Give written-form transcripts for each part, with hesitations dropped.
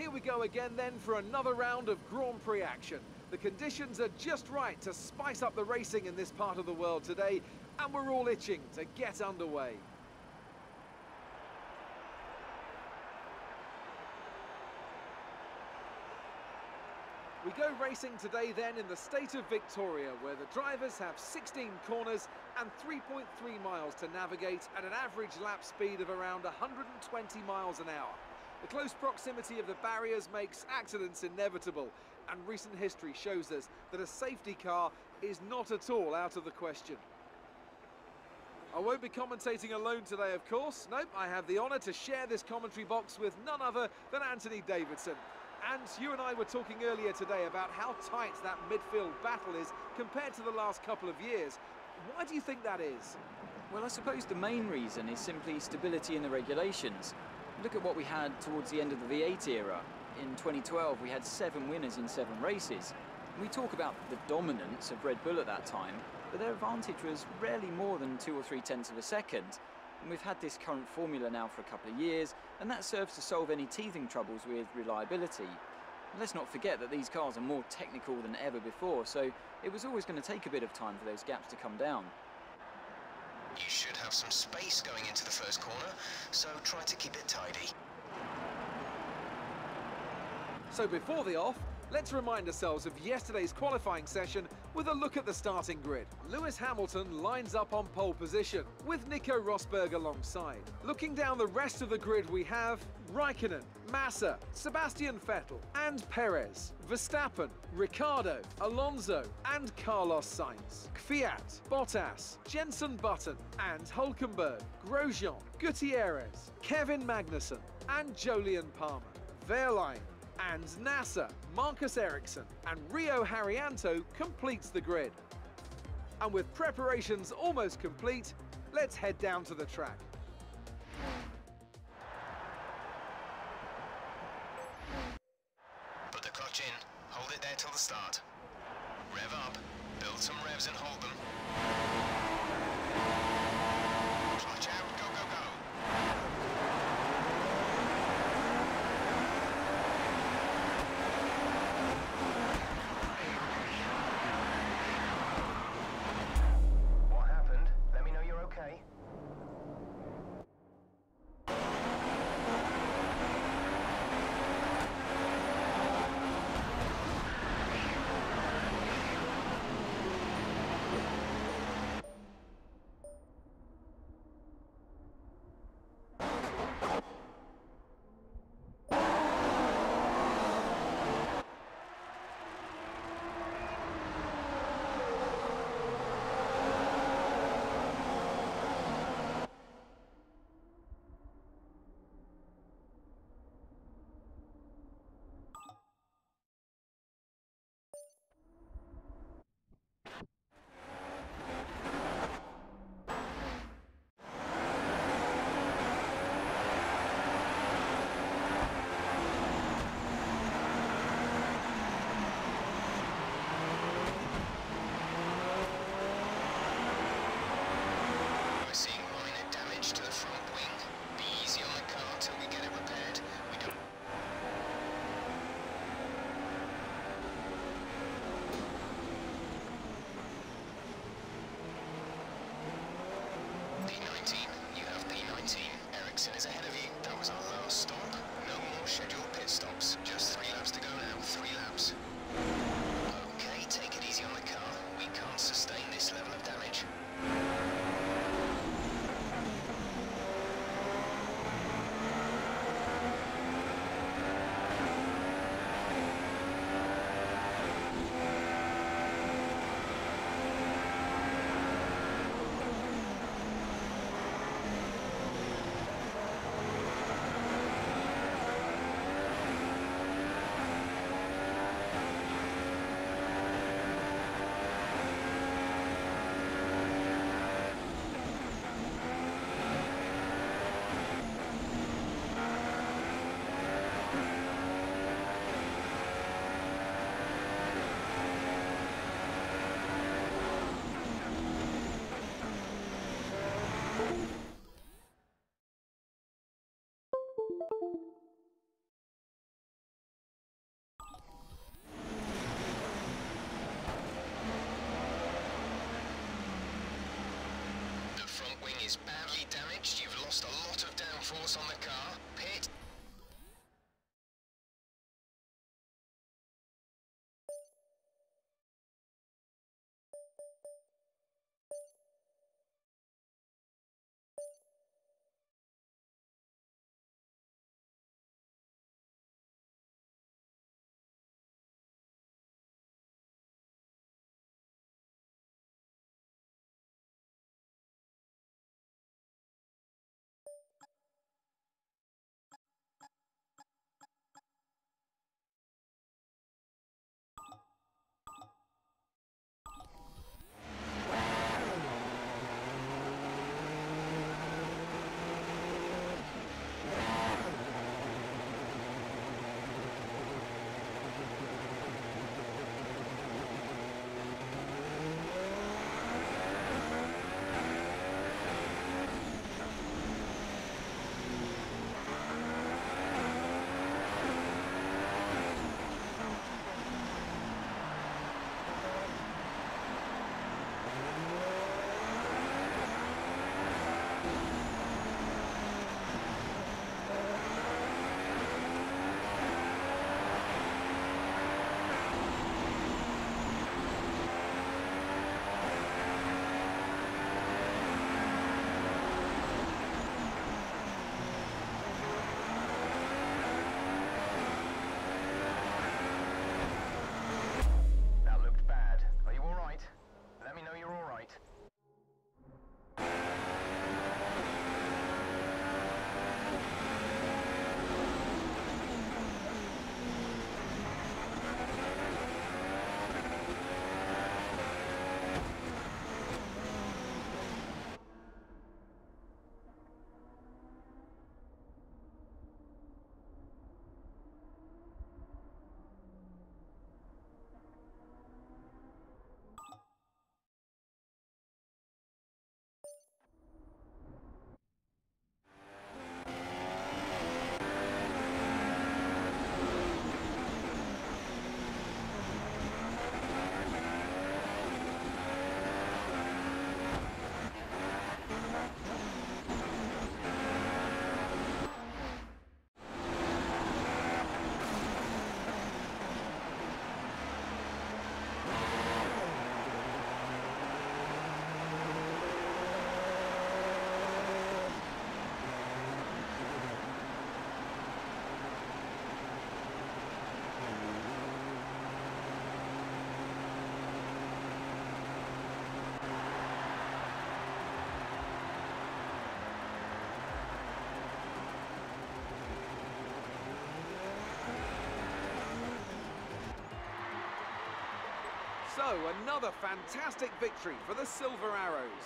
Here we go again then for another round of Grand Prix action. The conditions are just right to spice up the racing in this part of the world today, and we're all itching to get underway. We go racing today then in the state of Victoria, where the drivers have 16 corners and 3.3 miles to navigate at an average lap speed of around 120 miles an hour. The close proximity of the barriers makes accidents inevitable, and recent history shows us that a safety car is not at all out of the question. I won't be commentating alone today, of course. Nope, I have the honour to share this commentary box with none other than Anthony Davidson. And you and I were talking earlier today about how tight that midfield battle is compared to the last couple of years. Why do you think that is? Well, I suppose the main reason is simply stability in the regulations. Look at what we had towards the end of the V8 era. In 2012, we had 7 winners in 7 races. We talk about the dominance of Red Bull at that time, but their advantage was rarely more than 2 or 3 tenths of a second. And we've had this current formula now for a couple of years, and that serves to solve any teething troubles with reliability. And let's not forget that these cars are more technical than ever before, so it was always going to take a bit of time for those gaps to come down. You should have some space going into the first corner, so try to keep it tidy. So before the off, let's remind ourselves of yesterday's qualifying session with a look at the starting grid. Lewis Hamilton lines up on pole position, with Nico Rosberg alongside. Looking down the rest of the grid, we have Raikkonen, Massa, Sebastian Vettel and Perez, Verstappen, Ricciardo, Alonso and Carlos Sainz, Kvyat, Bottas, Jenson Button and Hülkenberg, Grosjean, Gutierrez, Kevin Magnussen and Jolyon Palmer, Wehrlein and Nasser, Marcus Ericsson and Rio Haryanto completes the grid. And with preparations almost complete, let's head down to the track. Put the clutch in, hold it there till the start. Rev up, build some revs and hold them. Clutch out, go, go, go. What happened? Let me know you're okay. damaged. You've lost a lot of downforce on the car. Pit. So, another fantastic victory for the Silver Arrows.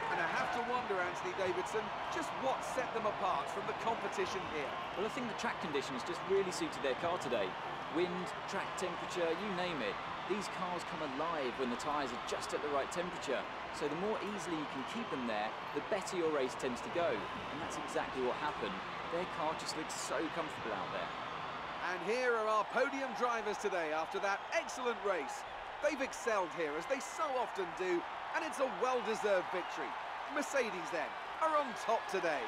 And I have to wonder, Anthony Davidson, just what set them apart from the competition here. Well, I think the track conditions just really suited their car today. Wind, track temperature, you name it. These cars come alive when the tyres are just at the right temperature. So the more easily you can keep them there, the better your race tends to go. And that's exactly what happened. Their car just looks so comfortable out there. And here are our podium drivers today after that excellent race. They've excelled here, as they so often do, and it's a well-deserved victory. Mercedes, then, are on top today.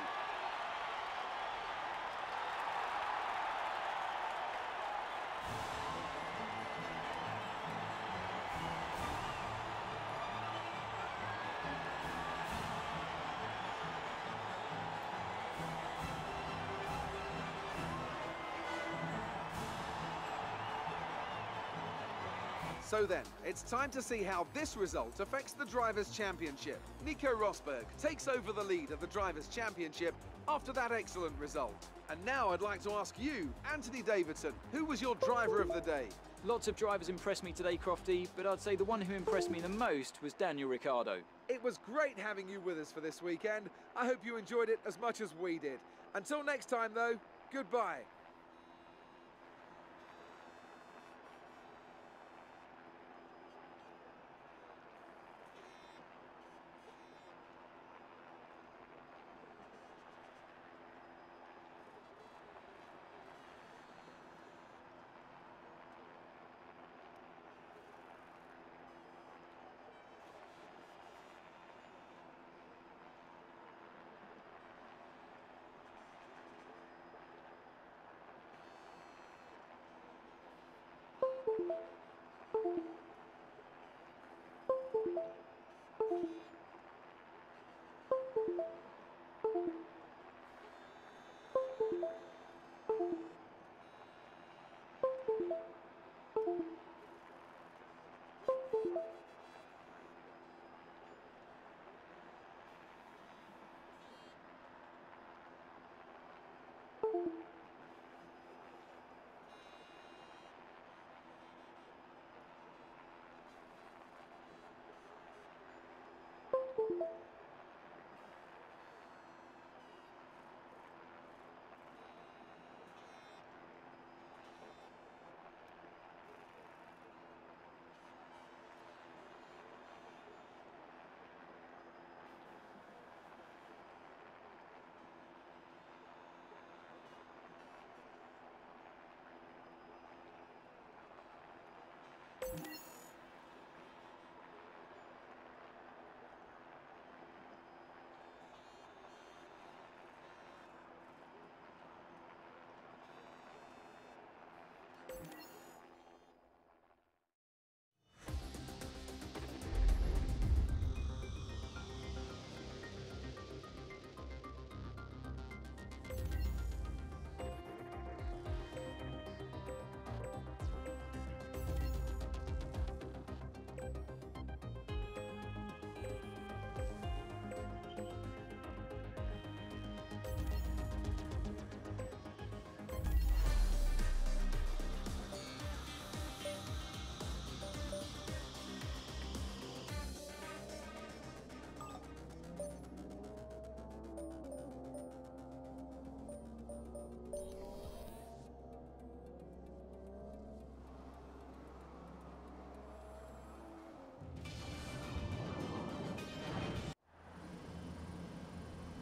So then, it's time to see how this result affects the Drivers' Championship. Nico Rosberg takes over the lead of the Drivers' Championship after that excellent result. And now I'd like to ask you, Anthony Davidson, who was your driver of the day? Lots of drivers impressed me today, Crofty, but I'd say the one who impressed me the most was Daniel Ricciardo. It was great having you with us for this weekend. I hope you enjoyed it as much as we did. Until next time, though, goodbye.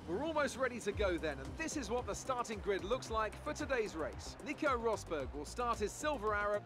We're almost ready to go then, and this is what the starting grid looks like for today's race. Nico Rosberg will start his Silver Arrow.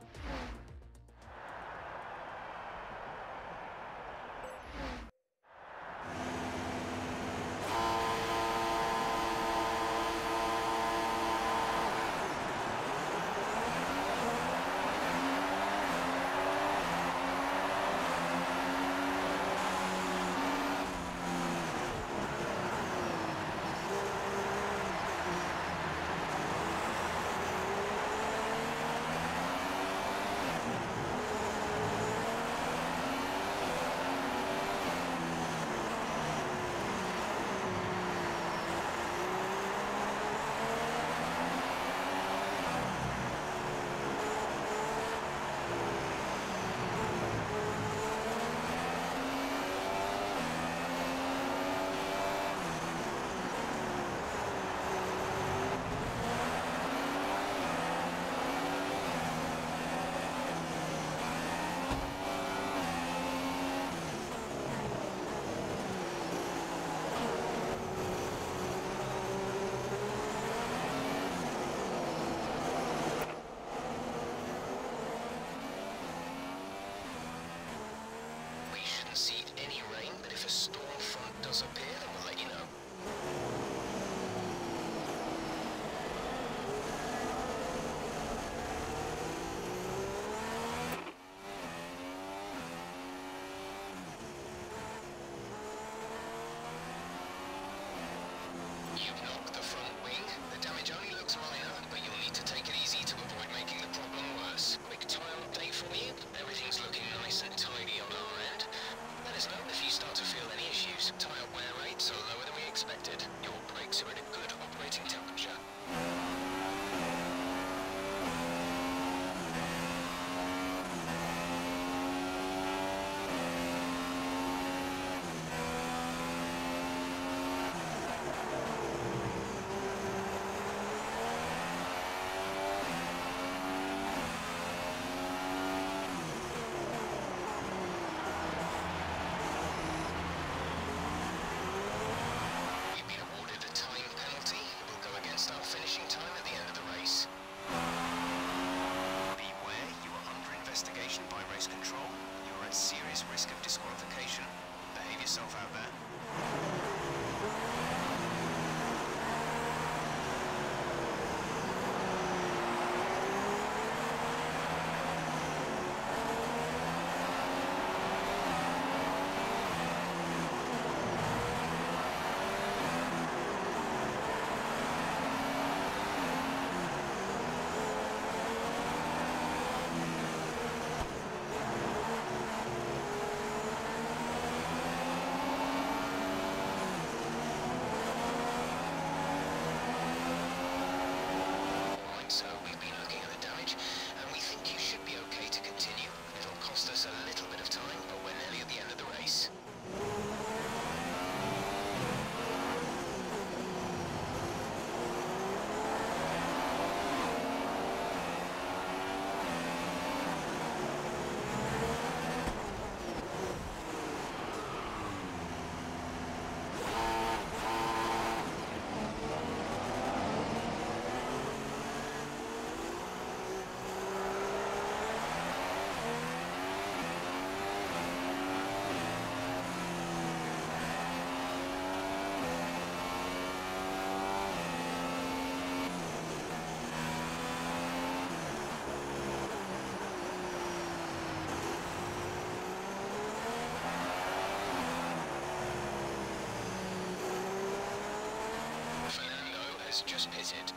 See any rain, but if a storm front does appear, then we'll let you know. You've knocked the front wing. The damage only looks minor, but you'll need to take it easy to avoid making the problem worse. Quick tyre update for you. Everything's looking nice and tidy on our end. Let us know if you start to feel any issues. Tyre wear rates are lower than we expected. Your brakes are at a good operating temperature. We've been has just pitted.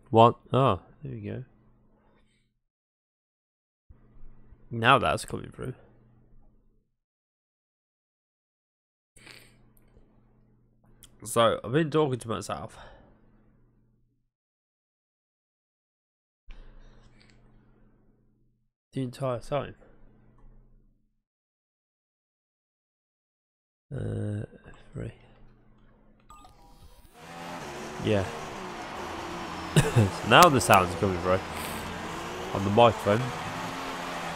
What? Oh, there we go. Now that's coming through. So, I've been talking to myself. The entire time. Free. Yeah. So now the sound's coming through on the microphone.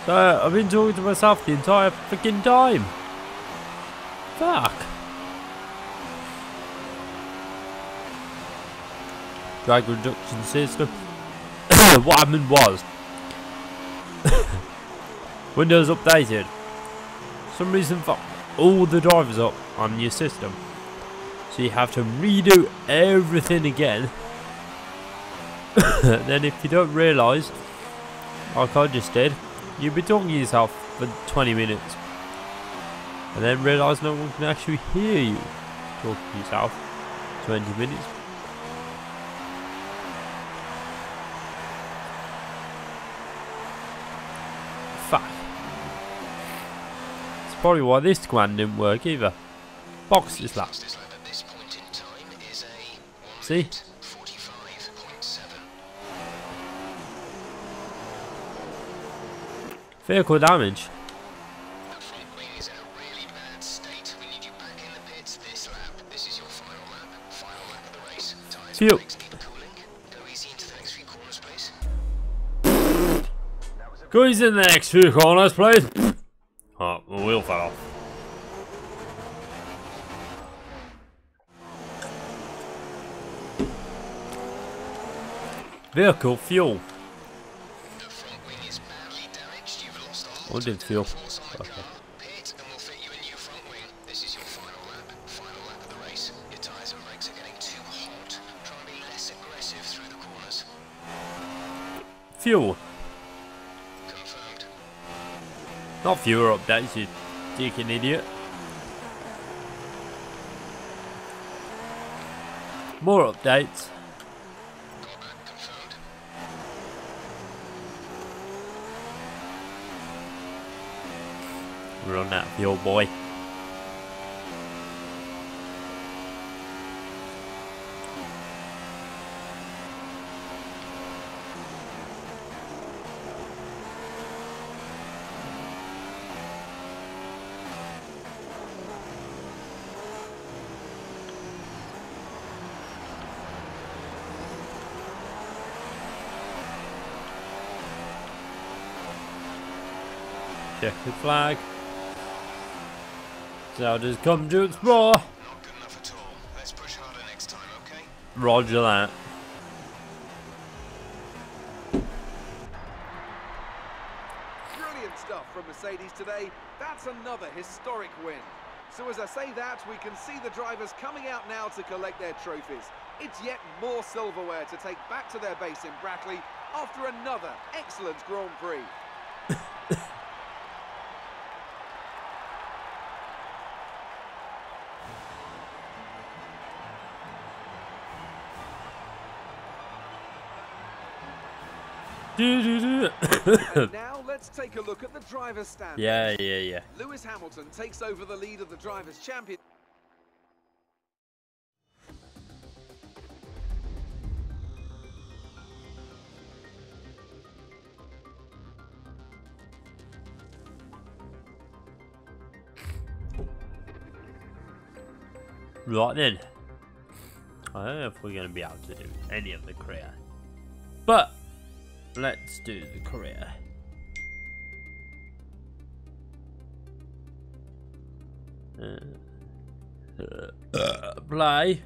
So I've been talking to myself the entire freaking time. Fuck. Drag reduction system. What happened was Windows updated. For some reason fuck all the drivers up on your system. So you have to redo everything again. Then if you don't realise, like I just did, you'll be talking to yourself for 20 minutes. And then realise no one can actually hear you talking to yourself 20 minutes. Fuck. That's probably why this command didn't work either. Box this lap. See? Vehicle damage. The front wing is in a really bad state. We need you back in the pits this lap. This is your final lap. Final lap of the race. Tyres and brakes need cooling. Go easy into the next few corners, please. Go easy in the next few corners, please. Oh, my wheel fell off. Vehicle fuel. What did fuel? Okay. Pit and we'll fit you a new front wing. This is your final lap of the race. Your tyres and brakes are getting too hot. Try and be less aggressive through the corners. Fuel. Confirmed. Not fewer updates, you dickhead idiot. More updates. Got that confirmed. Run that fuel, boy. Checkered flag. So just come to explore. Not good enough at all. Let's push harder next time, okay? Roger that. Brilliant stuff from Mercedes today. That's another historic win. So as I say that, we can see the drivers coming out now to collect their trophies. It's yet more silverware to take back to their base in Brackley after another excellent Grand Prix. And now let's take a look at the driver's stand. Yeah. Lewis Hamilton takes over the lead of the Drivers' Champion. Right then. I don't know if we're going to be able to do any of the career. But, let's do the career. Play.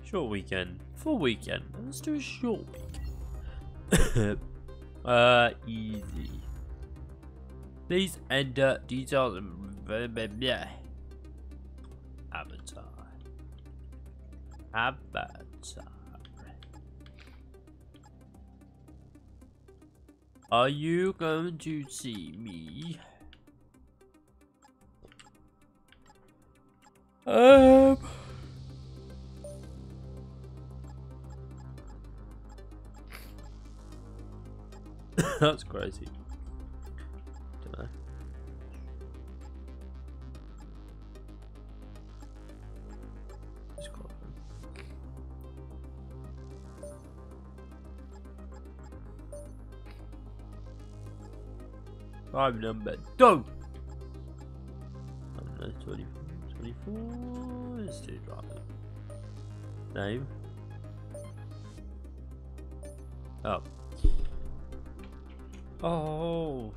Short weekend. Full weekend. Let's do a short weekend. Easy. Please enter details and avatar. Are you going to see me? That's crazy. Dunno. Drive number 2. 24. Let's do driver. Name. Oh. Oh.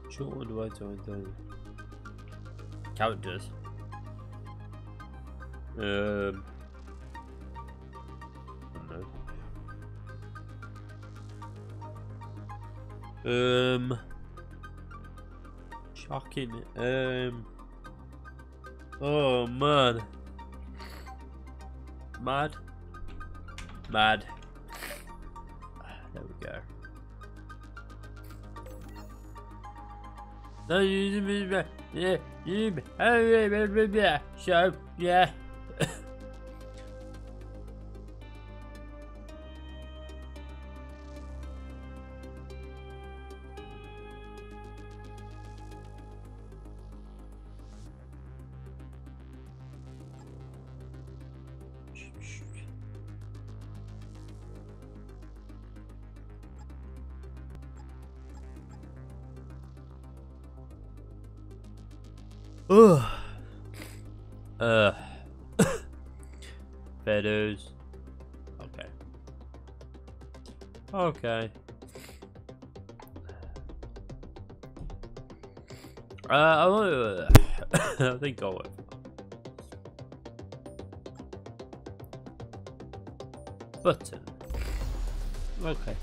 Sure, what do I do? Characters. I don't know. Shocking. Oh man. Mad. There we go. So yeah. Feathers. Okay. I think I'll wait. Button. Okay.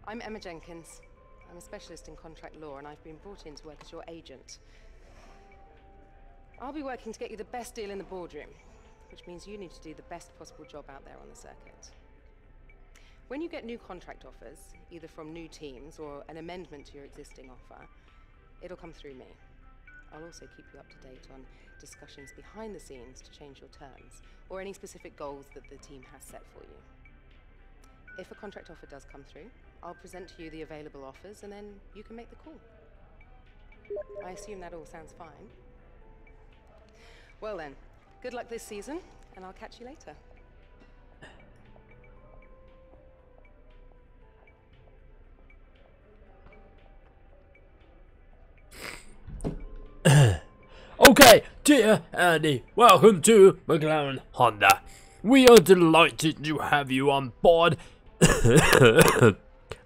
I'm Emma Jenkins. I'm a specialist in contract law, and I've been brought in to work as your agent. I'll be working to get you the best deal in the boardroom, which means you need to do the best possible job out there on the circuit. When you get new contract offers, either from new teams or an amendment to your existing offer, it'll come through me. I'll also keep you up to date on discussions behind the scenes to change your terms, or any specific goals that the team has set for you. If a contract offer does come through, I'll present to you the available offers, and then you can make the call. I assume that all sounds fine. Well then, good luck this season, and I'll catch you later. Okay, dear Andy, welcome to McLaren Honda. We are delighted to have you on board.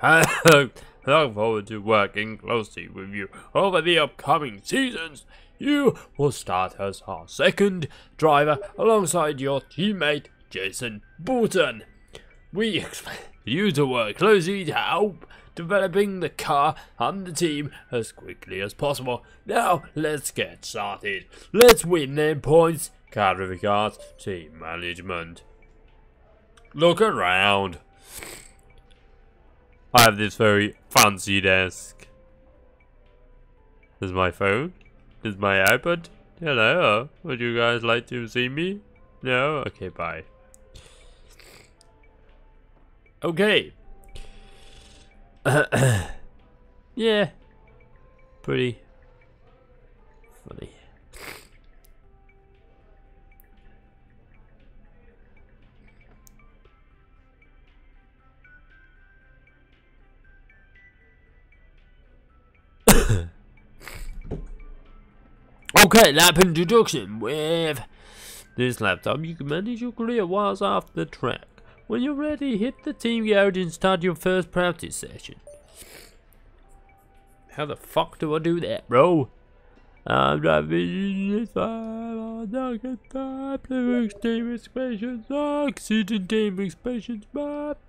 I look forward to working closely with you over the upcoming seasons. You will start as our second driver alongside your teammate Jason Bouton. We expect you to work closely to help developing the car and the team as quickly as possible. Now let's get started. Let's win them points. Kind regards, team management. Look around. I have this very fancy desk. There's my phone. There's my iPad. Hello. Would you guys like to see me? No? Okay, bye. Okay. Yeah. Pretty funny. Okay, lap introduction. With this laptop, you can manage your career whilst off the track. When you're ready, hit the team garage and start your first practice session. How the fuck do I do that, bro? I'm driving this on the top, lyrics, team expressions, oxygen, team expressions, map.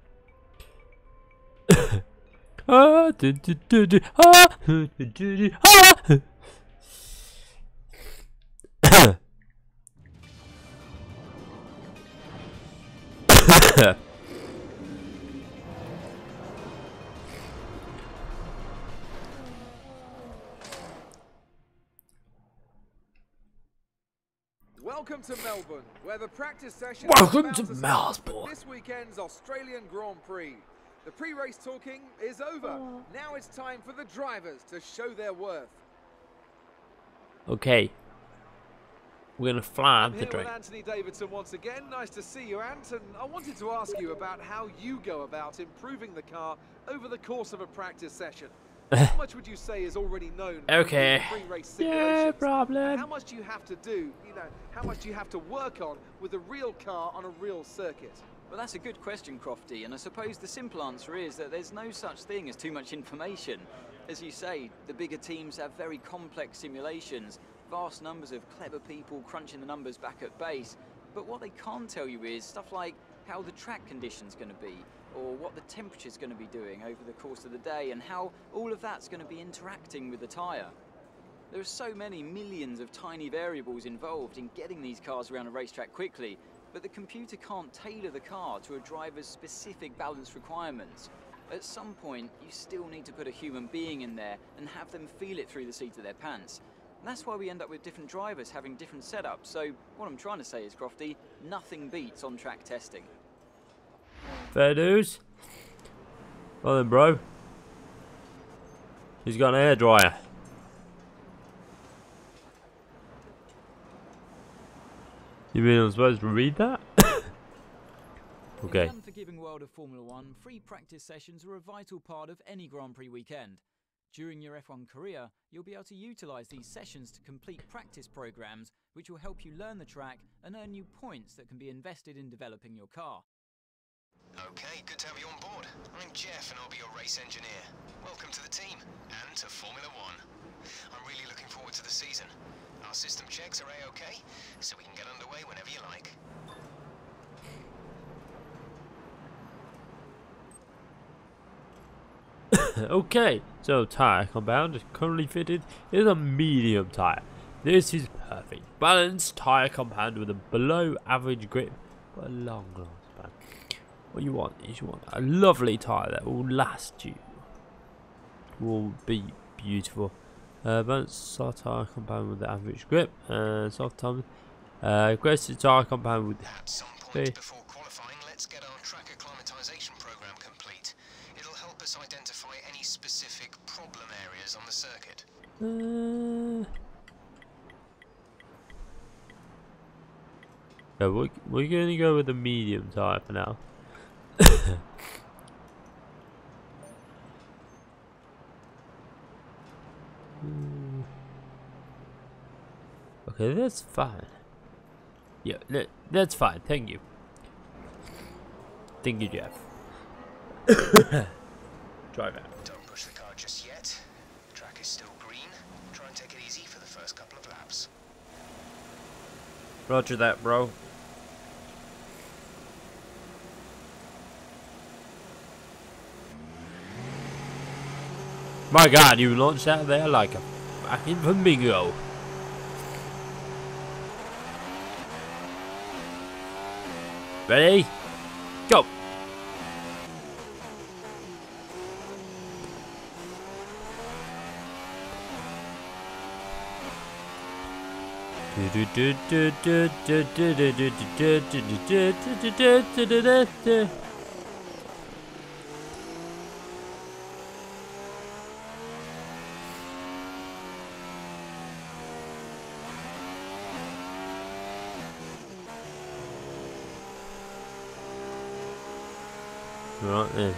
Welcome to Melbourne, where the practice session Welcome to Melbourne. This weekend's Australian Grand Prix. The pre-race talking is over. Now it's time for the drivers to show their worth. Okay. We're gonna fly I'm the here track. with Anthony Davidson once again. Nice to see you, Ant. And I wanted to ask you about how you go about improving the car over the course of a practice session. How much would you say is already known Okay. from pre-race Yeah, simulations? problem. How much do you have to do, how much do you have to work on with a real car on a real circuit? Well, that's a good question, Crofty, and I suppose the simple answer is that there's no such thing as too much information. As you say, the bigger teams have very complex simulations, vast numbers of clever people crunching the numbers back at base, but what they can't tell you is stuff like how the track condition's going to be, or what the temperature's going to be doing over the course of the day, and how all of that's going to be interacting with the tyre. There are so many millions of tiny variables involved in getting these cars around a racetrack quickly, but the computer can't tailor the car to a driver's specific balance requirements. At some point, you still need to put a human being in there and have them feel it through the seat of their pants. And that's why we end up with different drivers having different setups. So what I'm trying to say is, Crofty, nothing beats on-track testing. Fair dues. Well then, bro. He's got an hairdryer. You mean I'm supposed to read that? Okay. In the unforgiving world of Formula One, free practice sessions are a vital part of any Grand Prix weekend. During your F1 career, you'll be able to utilise these sessions to complete practice programs, which will help you learn the track and earn you points that can be invested in developing your car. Okay, good to have you on board. I'm Jeff and I'll be your race engineer. Welcome to the team and to Formula One. I'm really looking forward to the season. Our system checks are A-OK, so we can get underway whenever you like. Okay, so tyre compound is currently fitted in a medium tyre. This is perfect. Balanced tyre compound with a below average grip but a long lifespan. What you want is you want a lovely tyre that will last you. Will be beautiful. Balanced soft tyre compound with the average grip and soft time. Aggressive tyre compound with At some point before qualifying, let's get our track acclimatization program complete. It'll help us identify any specific problem areas on the circuit. Yeah, we're going to go with the medium tyre for now. Okay, that's fine. Yeah, that's fine. Thank you. Thank you, Jeff. Drive out. Don't push the car just yet. The track is still green. Try and take it easy for the first couple of laps. Roger that, bro. My God, you launched out there like a fucking flamingo. Ready? Go! Right then.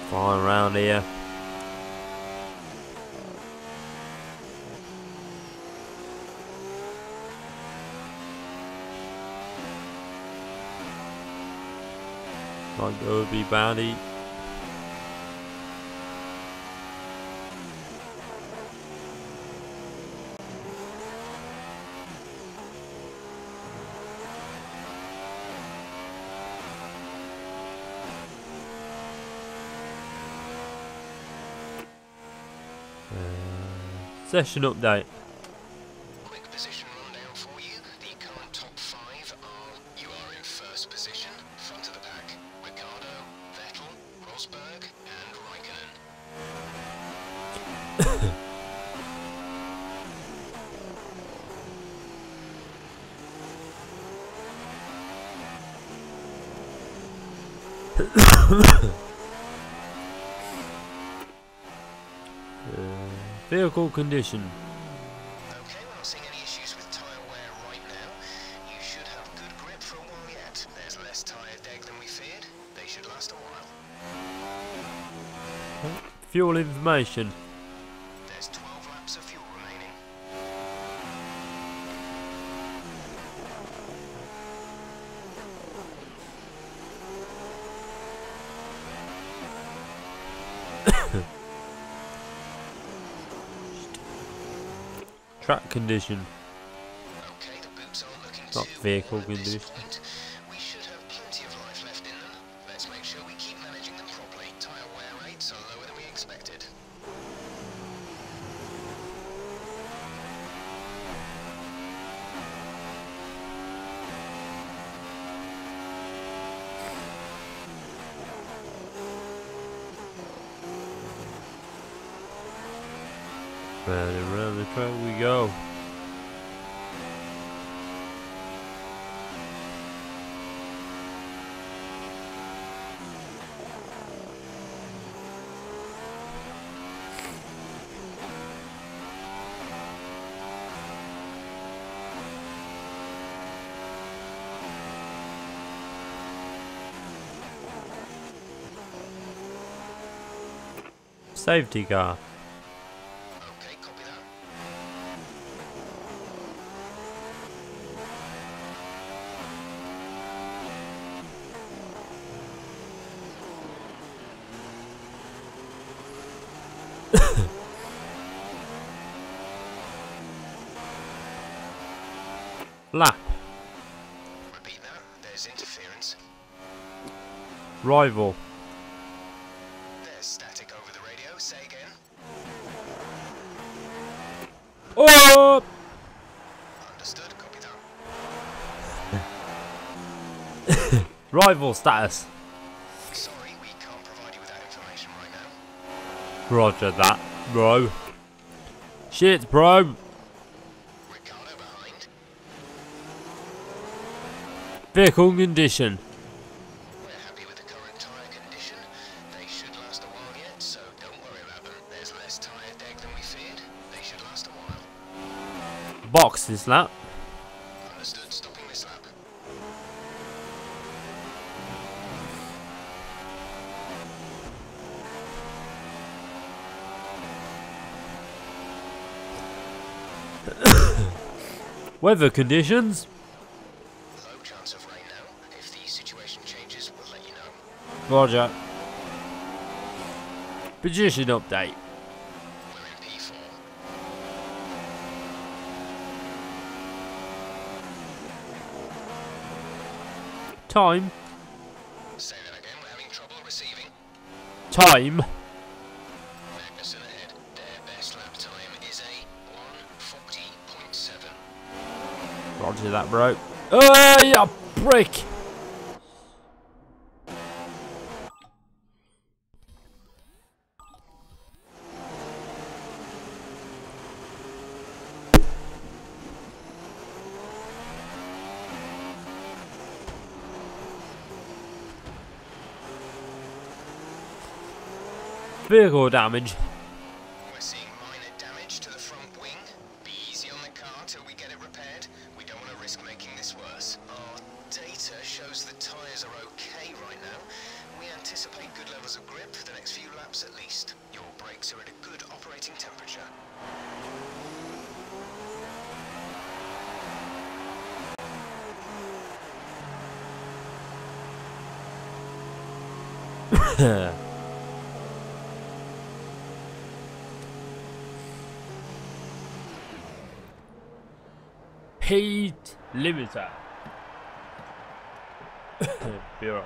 Flying around here. Like there would be bounty. Session update. Quick position rundown for you. The current top 5 are: you are in first position, front of the pack, Ricciardo, Vettel, Rosberg, and Raikkonen. Vehicle condition. Okay, we're not seeing any issues with tyre wear right now. You should have good grip for a while yet. There's less tyre deg than we feared. They should last a while. Fuel information. There's 12 laps of fuel remaining. Track condition. Okay, the boots aren't looking Not too vehicle warm at this condition. point. We should have plenty of life left in them. Let's make sure we keep managing them properly. Tyre wear rates are lower than we expected. Round and round the track we go. Safety car. Okay, copy that. Lap. Repeat that. There's interference. Rival. There's static over the radio. Say again. Oh! Understood. Copy that. Rival status. Sorry, we can't provide you with that information right now. Roger that, bro. Shit, bro. Ricardo behind. Vehicle condition. We're happy with the current tyre condition. They should last a while yet, so don't worry about them. There's less tyre deg than we feared. They should last a while. Box this lap. Understood. Stopping this lap. Weather conditions. Low chance of rain now. If the situation changes, we'll let you know. Roger. Position update. We're in P4. Time. Say that again. We're having trouble receiving. Time. Magnussen ahead. Their best lap time is a 1:40.7. Roger that, bro. Oh, yeah, brick. Vehicle damage. We're seeing minor damage to the front wing. Be easy on the car till we get it repaired. We don't want to risk making this worse. Our data shows the tyres are okay right now. We anticipate good levels of grip for the next few laps at least. Your brakes are at a good operating temperature. Heat limiter. Be alright.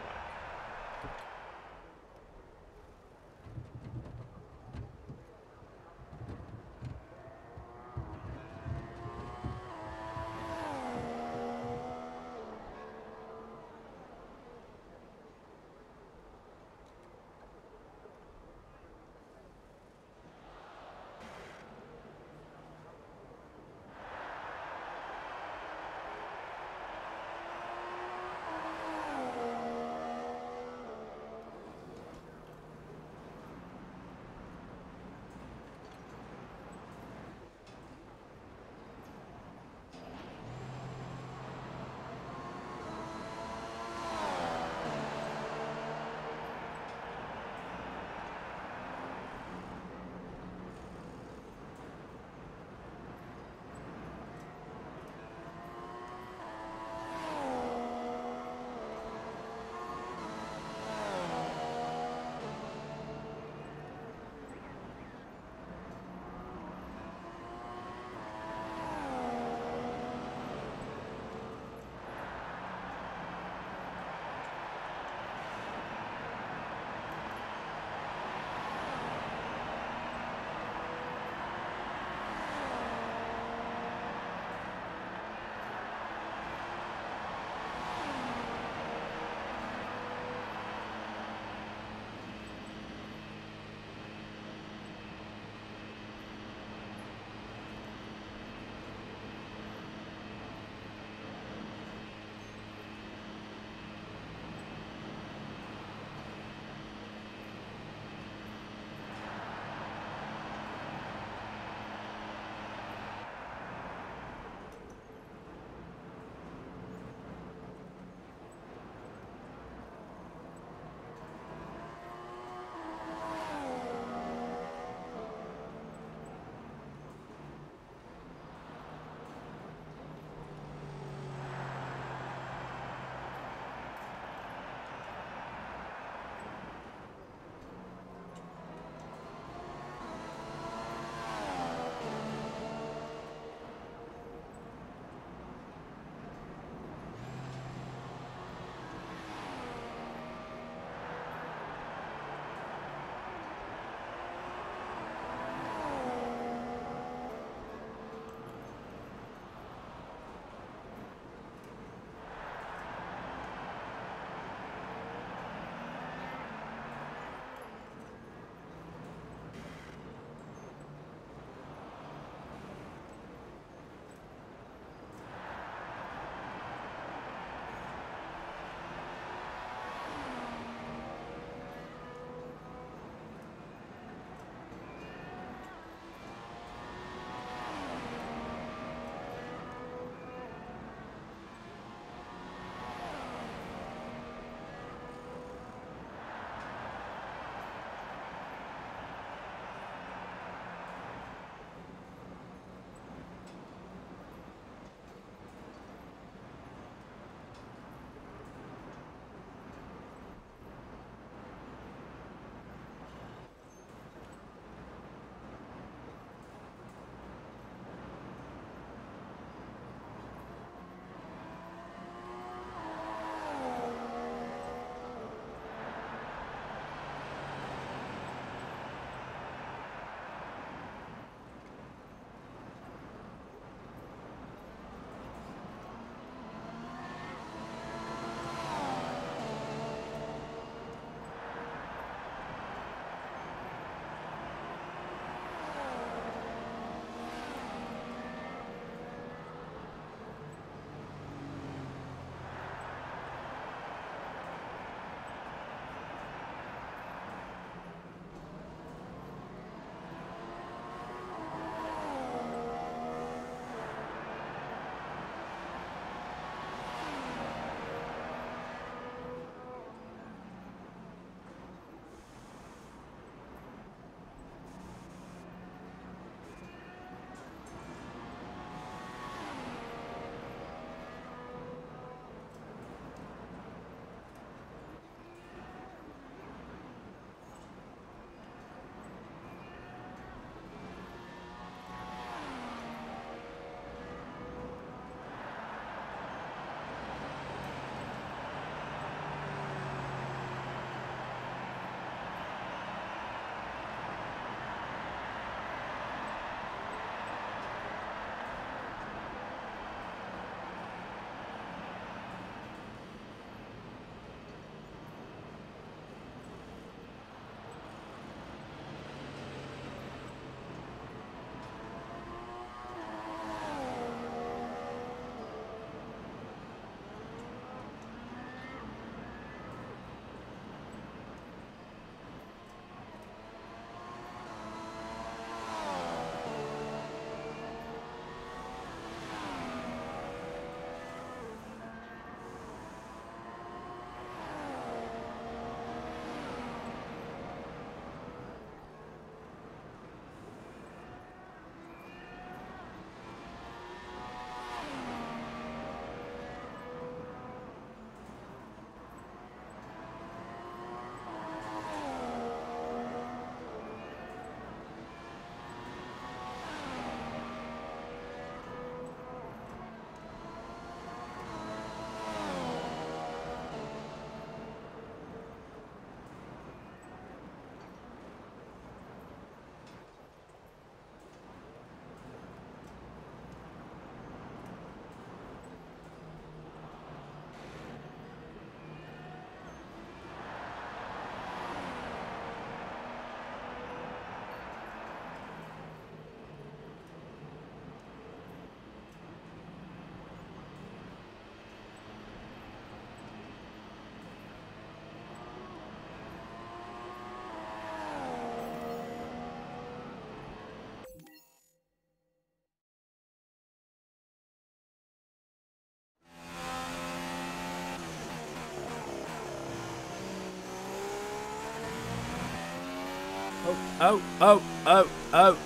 Oh, oh, oh, oh.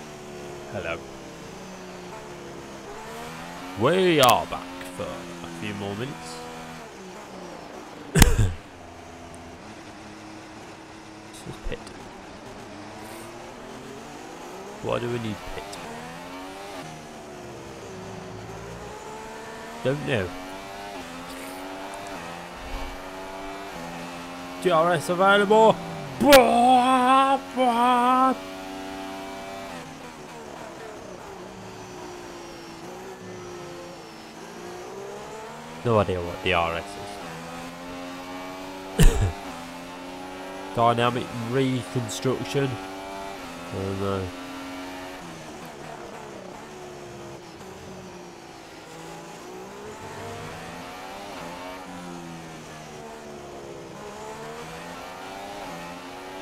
Hello. We are back for a few more minutes. This is pit. Why do we need pit? Don't know. DRS available. No idea what DRS is. Dynamic reconstruction. I don't know.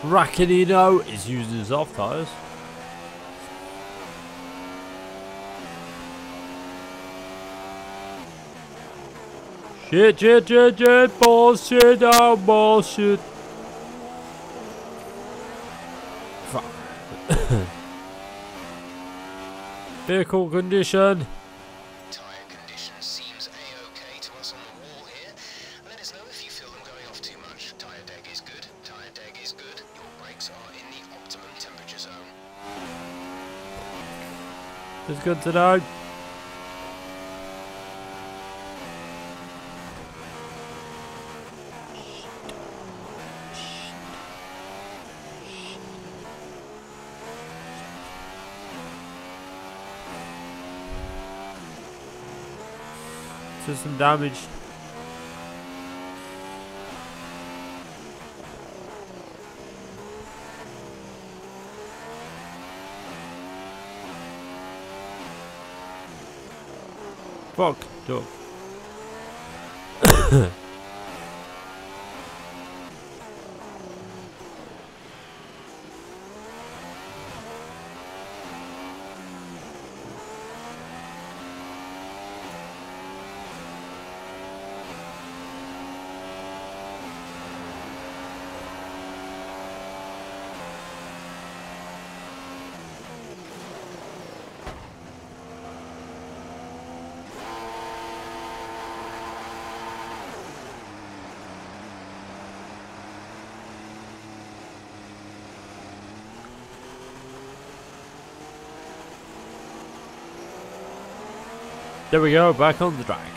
Raikkonen is using soft tyres. Shit, shit, shit, shit, bullshit, oh, bullshit. Fuck. Vehicle condition. Tyre condition seems a-okay to us on the wall here. Let us know if you feel them going off too much. Tyre deg is good. Tyre deg is good. Your brakes are in the optimum temperature zone. It's good to know. System damage. Fuck, dog. There we go, back on the track.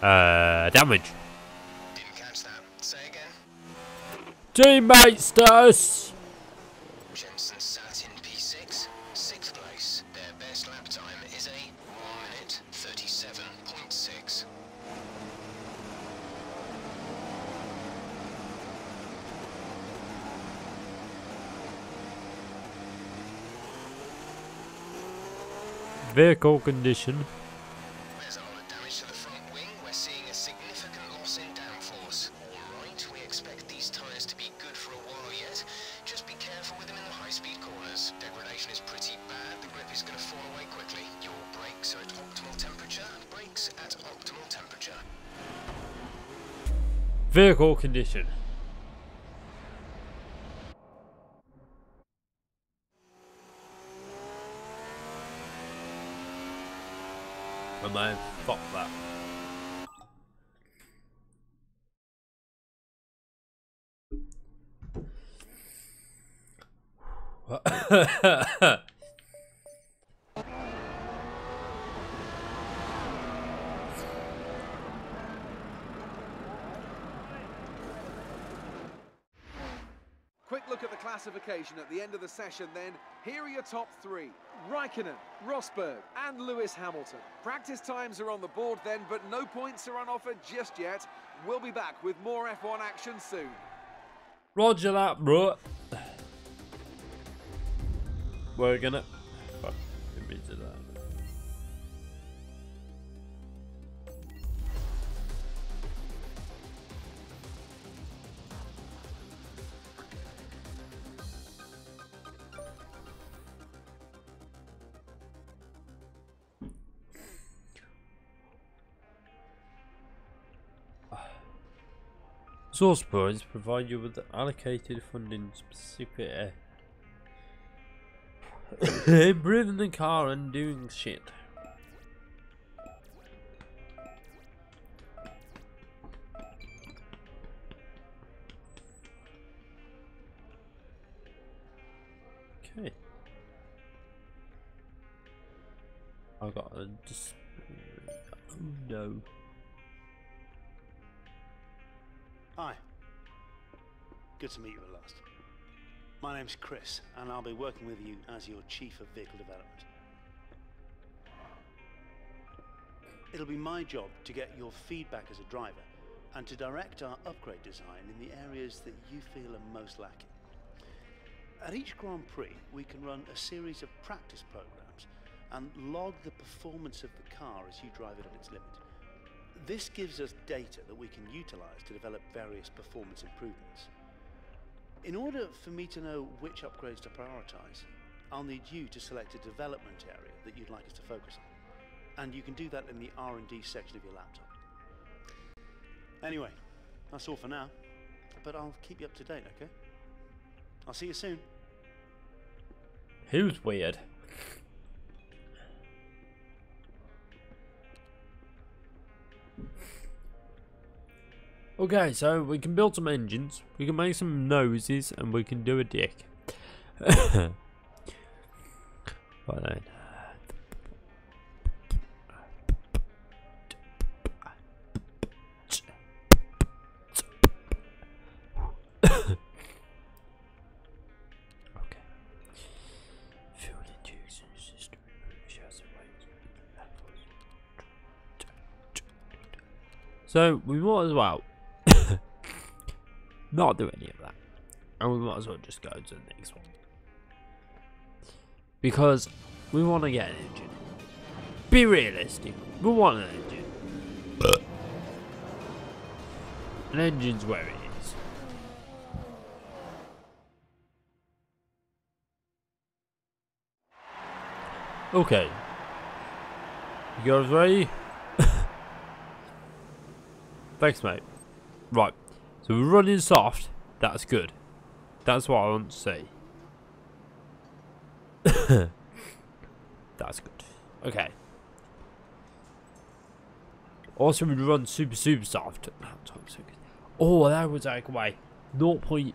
Damage. Didn't catch that. Say again. Teammate status. Jensen sat in P6, 6th place. Their best lap time is a 1 minute 37.6. Vehicle condition. There's a lot of damage to the front wing. We're seeing a significant loss in downforce. Alright, we expect these tyres to be good for a while yet. Just be careful with them in the high-speed corners. Degradation is pretty bad. The grip is going to fall away quickly. Your brakes are at optimal temperature. Brakes at optimal temperature. Vehicle condition. Oh man, fuck that. Quick look at the classification at the end of the session then. Here are your top three. Raikkonen, Rosberg and Lewis Hamilton. Practice times are on the board then, but no points are on offer just yet. We'll be back with more F1 action soon. Roger that, bro. We're gonna... Fuck, didn't mean to do that. Source points provide you with the allocated funding specific improving the car and doing shit. Okay. I got a oh no. Hi. Good to meet you at last. My name's Chris, and I'll be working with you as your Chief of Vehicle Development. It'll be my job to get your feedback as a driver, and to direct our upgrade design in the areas that you feel are most lacking. At each Grand Prix, we can run a series of practice programs and log the performance of the car as you drive it on its limit. This gives us data that we can utilize to develop various performance improvements. In order for me to know which upgrades to prioritize, I'll need you to select a development area that you'd like us to focus on. And you can do that in the R&D section of your laptop. Anyway, that's all for now, but I'll keep you up to date, okay? I'll see you soon. Who's weird? Okay, so we can build some engines, we can make some noses, and we can do a dick. Right then. Okay. Fuel injection system shows the weight. So we might as well not do any of that, and we might as well just go to the next one, because we want to get an engine. Be realistic, we want an engine. An engine's where it is. Okay, you guys ready? Thanks, mate. Right. So we're running soft, that's good. That's what I want to see. That's good. Okay. Also we run super soft. Oh, that would take away 0. I know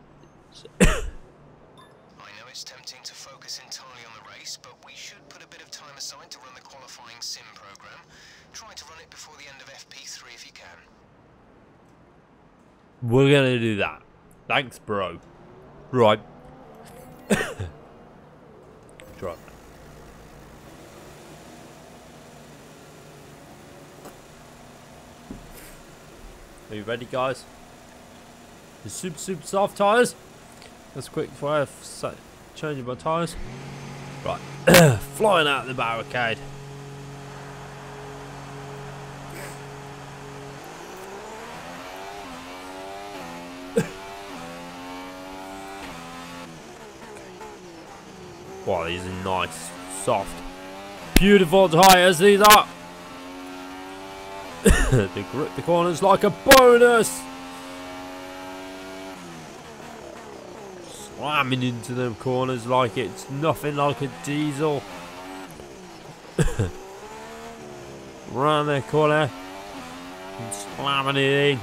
it's tempting to focus entirely on the race, but we should put a bit of time aside to run the qualifying sim program. Try to run it before the end of FP3 if you can. We're gonna do that. Thanks, bro. Right. Drive. Are you ready, guys? The super soft tires. That's a quick way of changing my tires. Right. Flying out the barricade. Wow, these are nice, soft, beautiful tires. These are. They grip the corners like a bonus. Slamming into them corners like it's nothing, like a diesel. Round their corner and slamming it in.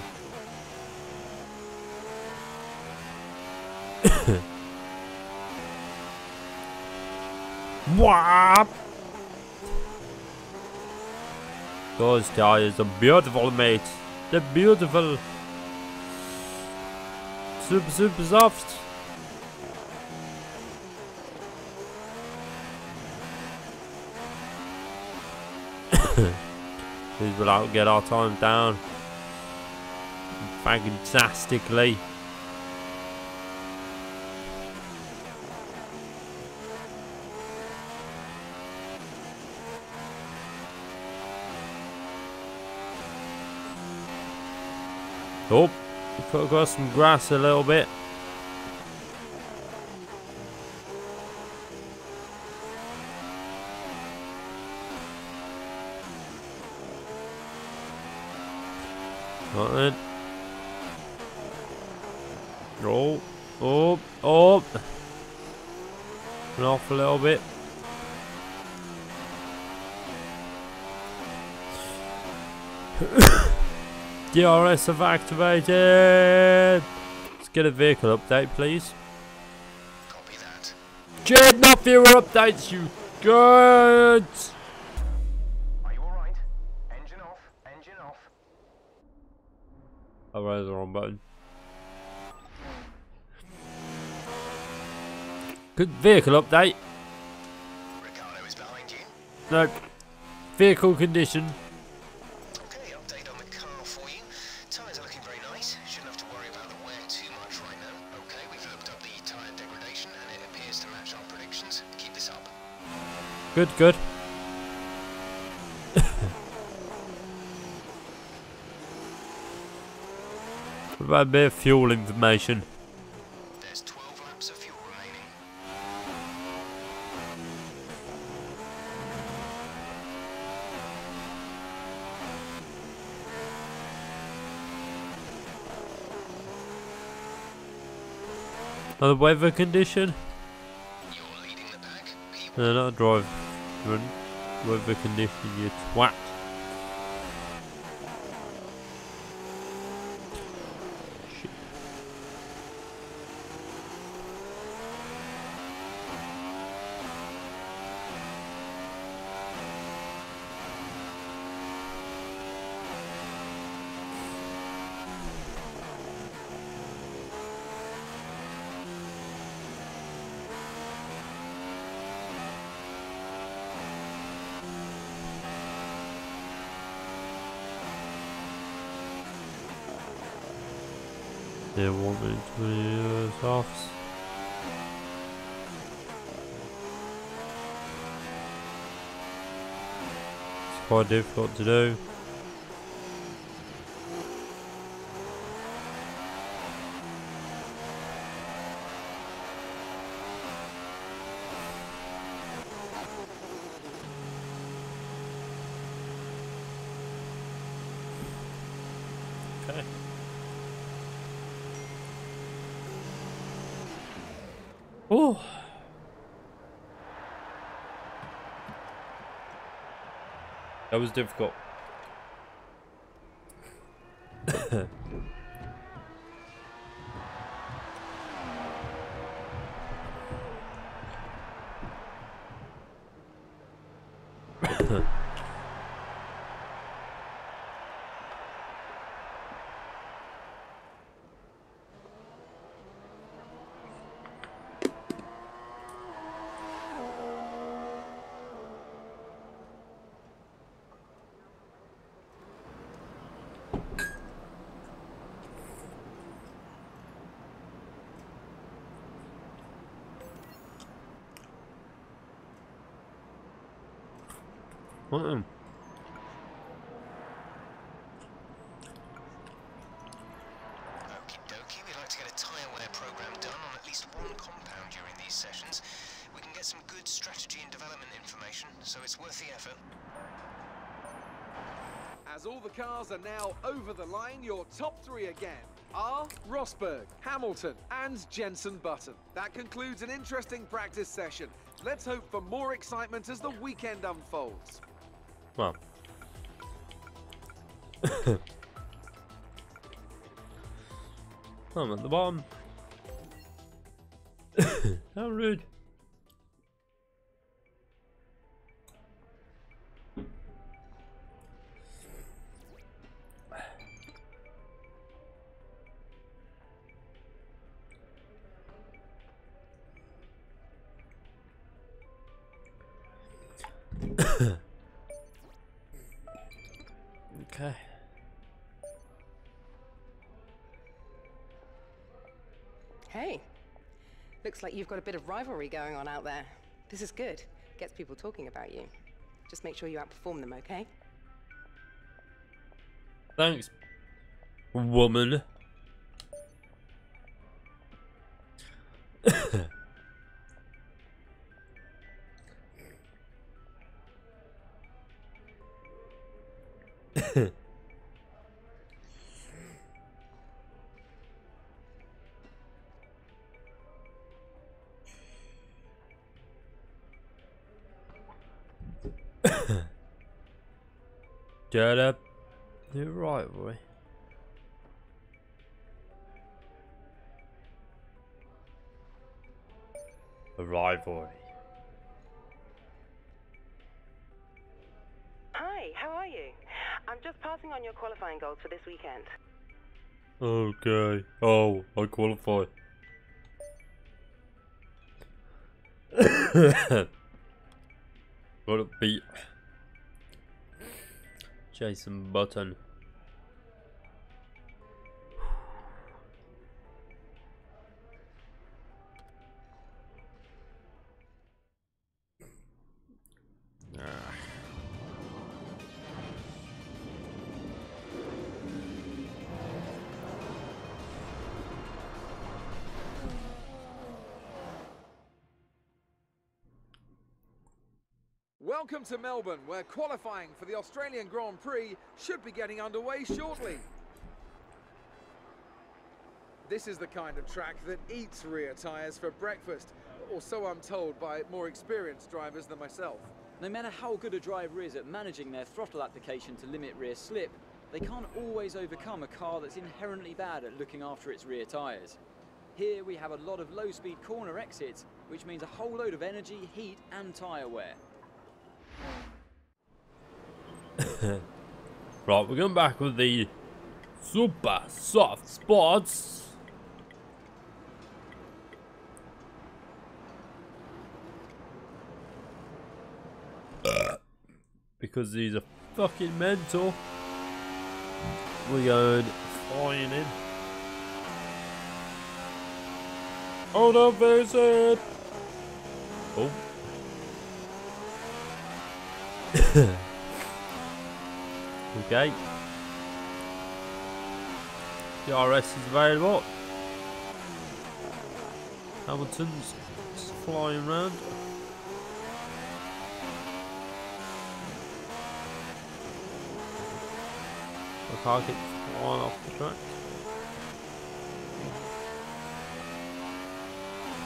Whap! Those tires are beautiful, mate. They're beautiful. Super soft. These will get our time down fantastically. Oh, put across some grass a little bit. Right then. Oh, oh, oh. And off a little bit. DRS have activated. Let's get a vehicle update, please. Copy that. Jed, not fewer updates, you goods. Are you alright? Engine off. Engine off. I pressed the wrong button. Good vehicle update. Ricardo is behind you. No. Vehicle condition. Okay, update on the car for you. Tyres are looking very nice. Shouldn't have to worry about the wear too much right now. Okay, we've looked up the tyre degradation and it appears to match our predictions. Keep this up. Good, good. What about a bit of fuel information? There's 12 laps of fuel remaining. Another weather condition? You're leading the pack. No, not a drive. Weather condition, you twat. Shit. Yeah, 1 minute 20 softs. It's quite difficult to do. Okay. Oh. That was difficult. Mm. Okie dokie, we'd like to get a tyre wear program done on at least one compound during these sessions. We can get some good strategy and development information, so it's worth the effort. As all the cars are now over the line, your top three again are Rosberg, Hamilton, and Jenson Button. That concludes an interesting practice session. Let's hope for more excitement as the weekend unfolds. Well. I'm at the bottom. How rude. Okay. Hey, looks like you've got a bit of rivalry going on out there. This is good. Gets people talking about you. Just make sure you outperform them, okay? Thanks, woman. Get up. You're right, boy. A rivalry. Hi, how are you? I'm just passing on your qualifying goals for this weekend. Okay. Oh, I qualify. Gotta beat Jason Button. Welcome to Melbourne, where qualifying for the Australian Grand Prix should be getting underway shortly. This is the kind of track that eats rear tyres for breakfast, or so I'm told by more experienced drivers than myself. No matter how good a driver is at managing their throttle application to limit rear slip, they can't always overcome a car that's inherently bad at looking after its rear tyres. Here we have a lot of low-speed corner exits, which means a whole load of energy, heat and tyre wear. Right, we're going back with the super soft spots. Because these are fucking mental. We're going flying in. Oh no, Vincent! Oh. Okay. DRS is available. Hamilton's flying round. The car keeps flying off the track.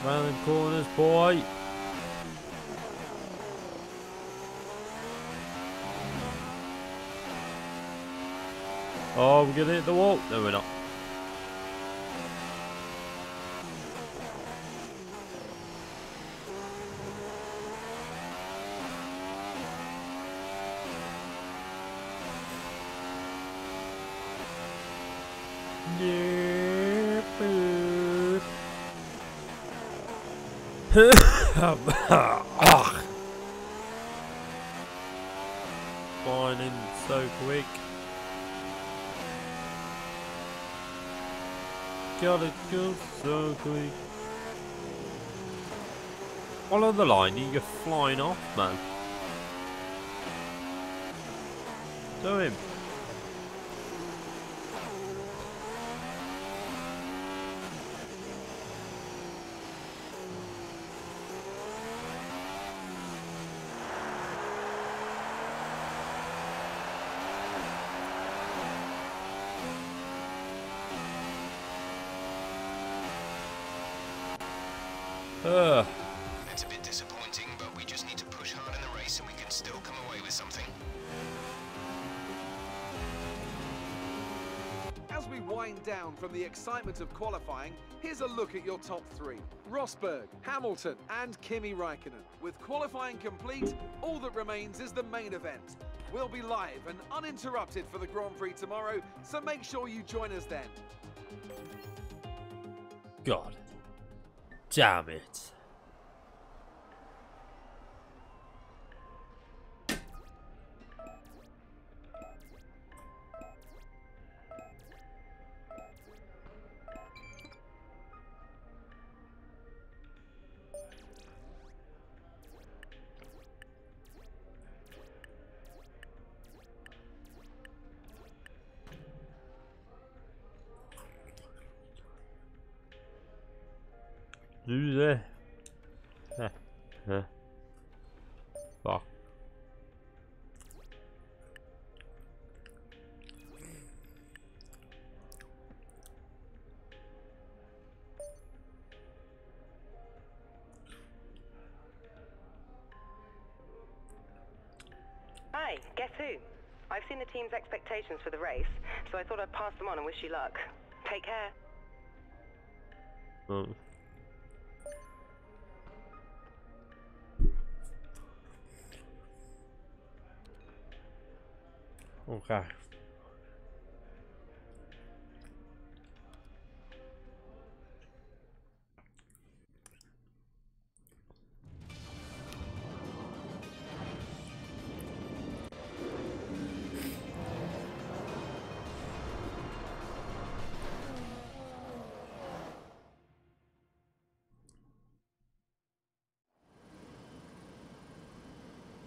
Round the corners, boy. Oh, we're gonna hit the wall. No, we're not. Flying in so quick. Gotta go so quick. Follow the line, you're flying off, man. Do him. That's a bit disappointing, but we just need to push hard in the race and we can still come away with something. As we wind down from the excitement of qualifying, here's a look at your top three. Rosberg, Hamilton and Kimi Raikkonen. With qualifying complete, all that remains is the main event. We'll be live and uninterrupted for the Grand Prix tomorrow, so make sure you join us then. God damn it. Do that. Fuck. Hey, guess who? I've seen the team's expectations for the race, so I thought I'd pass them on and wish you luck. Take care. Oh. Okay.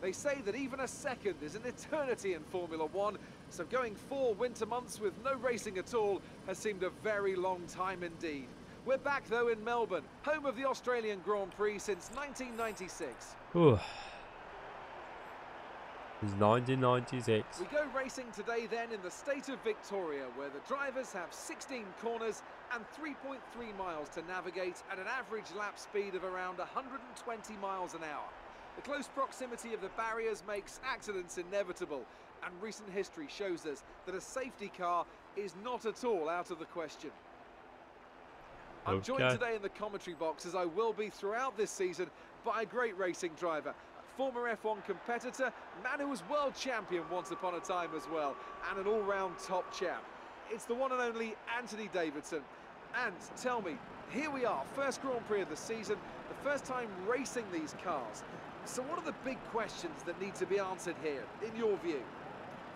They say that even a second is an eternity in Formula One, so going 4 winter months with no racing at all has seemed a very long time indeed. We're back though in Melbourne, home of the Australian Grand Prix since 1996. Ooh. It's 1996. We go racing today then in the state of Victoria, where the drivers have 16 corners and 3.3 miles to navigate at an average lap speed of around 120 miles an hour. The close proximity of the barriers makes accidents inevitable, and recent history shows us that a safety car is not at all out of the question. I'm joined today in the commentary box, as I will be throughout this season, by a great racing driver, a former F1 competitor, man who was world champion once upon a time as well, and an all-round top chap. It's the one and only Anthony Davidson. And tell me, here we are, first Grand Prix of the season, the first time racing these cars. So what are the big questions that need to be answered here, in your view?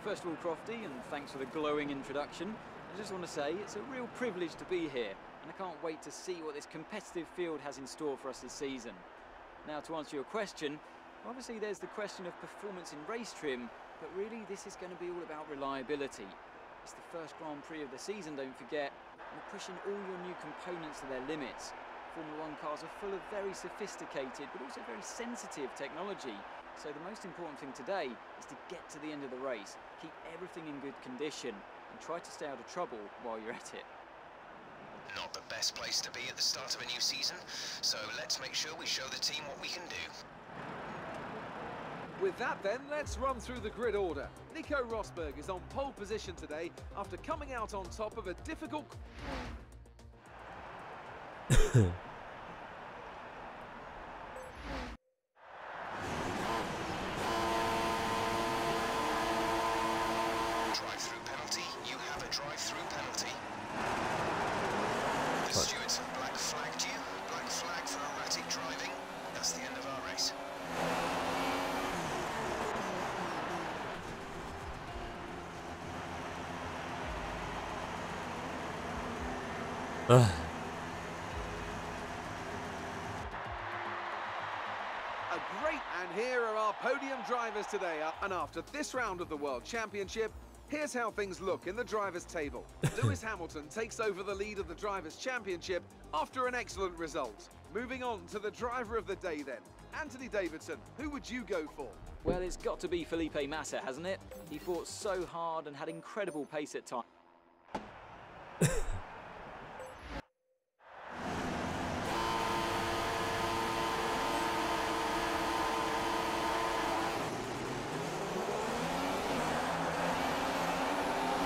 First of all, Crofty, and thanks for the glowing introduction, I just want to say it's a real privilege to be here, and I can't wait to see what this competitive field has in store for us this season. Now, to answer your question, obviously there's the question of performance in race trim, but really this is going to be all about reliability. It's the first Grand Prix of the season, don't forget. You're pushing all your new components to their limits. Formula 1 cars are full of very sophisticated but also very sensitive technology. So the most important thing today is to get to the end of the race, keep everything in good condition and try to stay out of trouble while you're at it. Not the best place to be at the start of a new season, so let's make sure we show the team what we can do. With that then, let's run through the grid order. Nico Rosberg is on pole position today after coming out on top of a difficult... Drive-through penalty. You have a drive-through penalty. The stewards have black flagged you. Black flag for erratic driving. That's the end of our race. And here are our podium drivers today. And after this round of the World Championship, here's how things look in the drivers' table. Lewis Hamilton takes over the lead of the Drivers' Championship after an excellent result. Moving on to the driver of the day then. Anthony Davidson, who would you go for? Well, it's got to be Felipe Massa, hasn't it? He fought so hard and had incredible pace at times.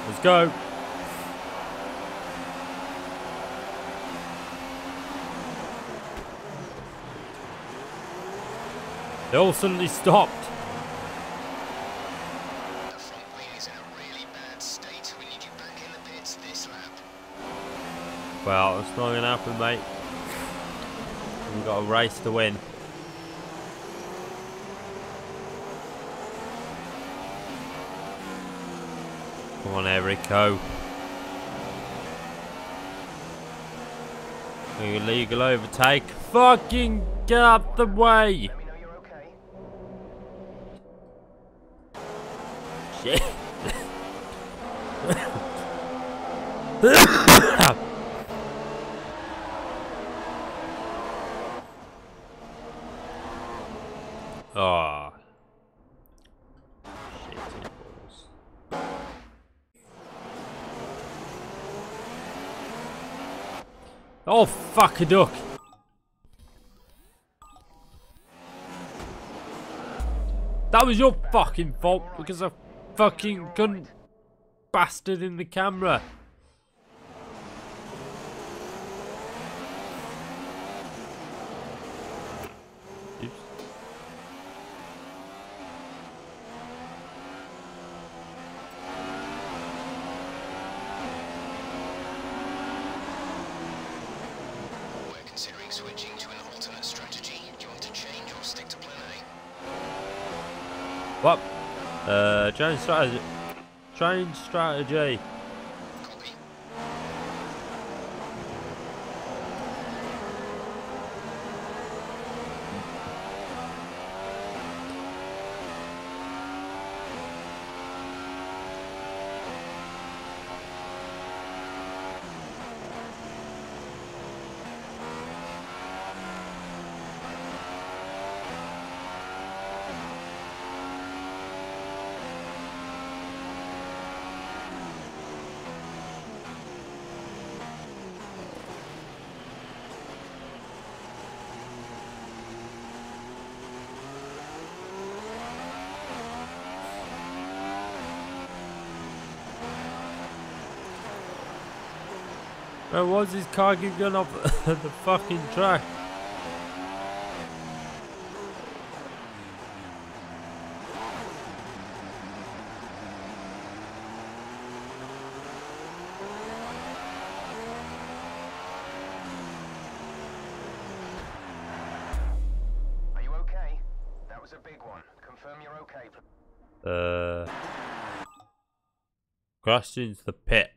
Let's go. They all suddenly stopped. The front wing is in a really bad state. We need you back in the pits this lap. Well, it's not gonna happen, mate. We've got a race to win. Come on, Erico. Illegal overtake. Fucking get out the way. Let me know you're okay. Shit. Oh. Shitty balls. Oh, fuck a duck. That was your fucking fault because I fucking couldn't bastard in the camera. Oops. We're considering switching to an alternate strategy. Do you want to change or stick to plan A? What? Change strategy. Change strategy. Copy. Where was his car going off the fucking track? Are you okay? That was a big one. Confirm you're okay. Crashed into the pit.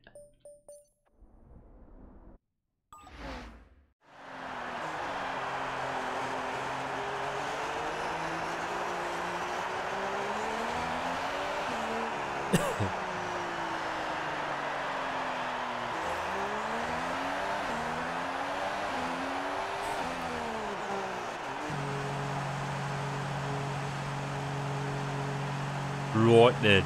Right then.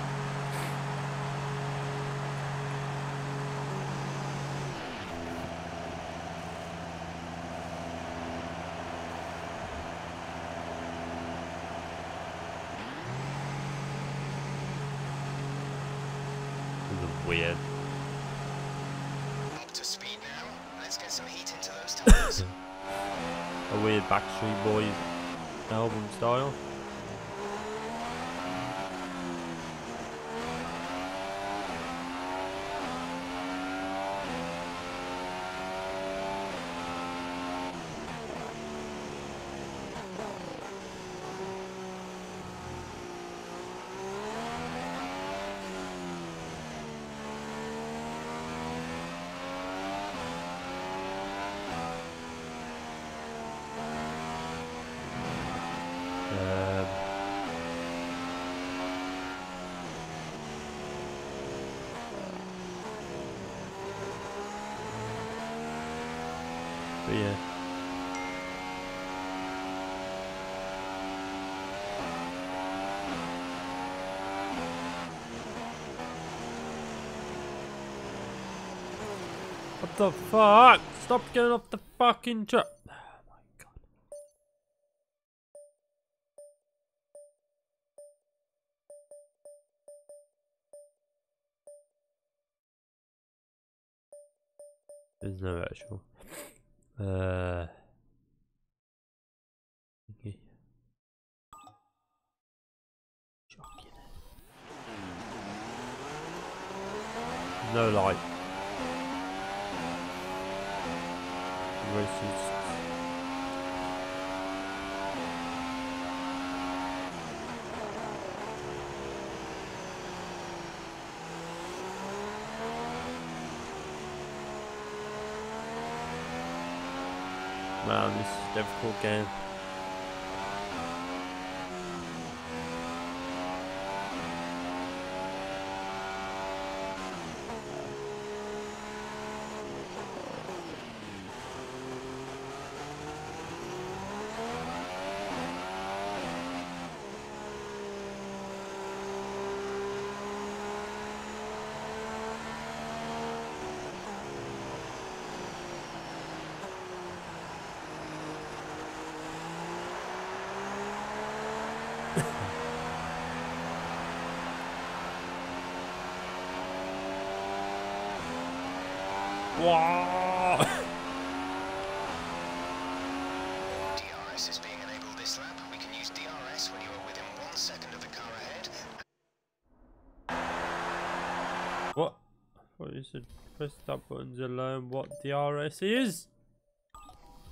This is weird. Up to speed now. Let's get some heat into those tires. A weird Backstreet Boys album style. But yeah. What the fuck? Stop going off the fucking truck. Oh my god. There's no actual. Okay. Shocking. No light. Races. Man, this is a difficult game. Wow. DRS is being enabled this lap. We can use DRS when you are within 1 second of the car ahead. What? What is it? Press that button to learn what DRS is.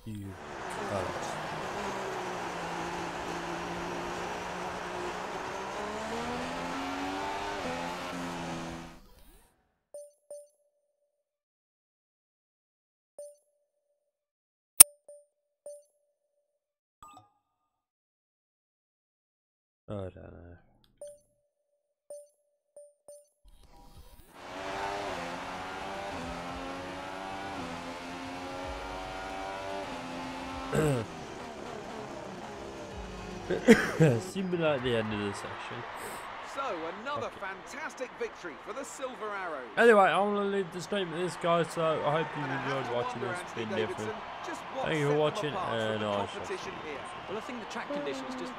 You. I don't know. Seemed like the end of the session. So, another fantastic victory for the Silver Arrows. Anyway, I'm going to leave the stream at this, guys, so I hope you enjoyed watching this. It's been different. Thank you for watching, and I shall see you. Well, I think the track conditions just